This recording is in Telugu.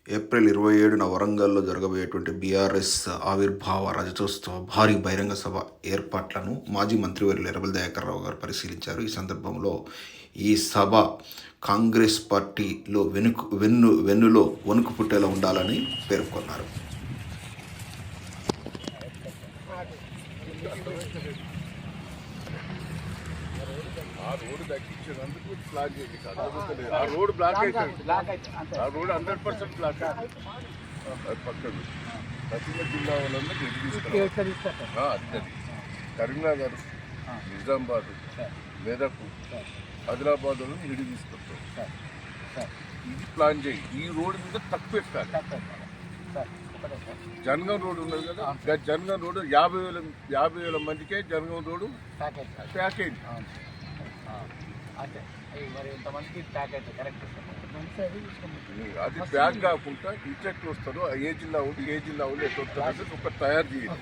ఏప్రిల్ 27న వరంగల్లో జరగబోయేటువంటి బీఆర్ఎస్ ఆవిర్భావ రజతోత్సవ భారీ బహిరంగ సభ ఏర్పాట్లను మాజీ మంత్రివర్యులు ఎర్రబెల్లి దయాకర్ రావు గారు పరిశీలించారు. ఈ సందర్భంలో ఈ సభ కాంగ్రెస్ పార్టీలో వెన్నులో వణుకు పుట్టేలా ఉండాలని పేర్కొన్నారు. ఆ రోడ్డు దక్కించేందుకు బ్లాక్ చేసి ఆ రోడ్ బ్లాక్ అవుతుంది. ఆ రోడ్ 100% బ్లాక్ అవుతుంది. పక్కన దక్షిణ జిల్లా వాళ్ళందరూ తీసుకున్నారు. కరీంనగర్, నిజామాబాద్, మెదక్, ఆదిలాబాద్ వాళ్ళని ఇడి తీసుకొస్తాం. ఇది ప్లాన్ చేయి. ఈ రోడ్డు మీద తక్కువ ఎక్కాలి. జనగం రోడ్డు ఉన్నది కదా, జనగం రోడ్డు 50,000 మందికే జనగం రోడ్డు ప్యాక్ అయింది. అది ప్యాక్ కాకుండా ఇట్లెట్లు వస్తారు, ఏ జిల్లా ఉండి ఎట్లా వస్తారు ఒక తయారు చేయాలి.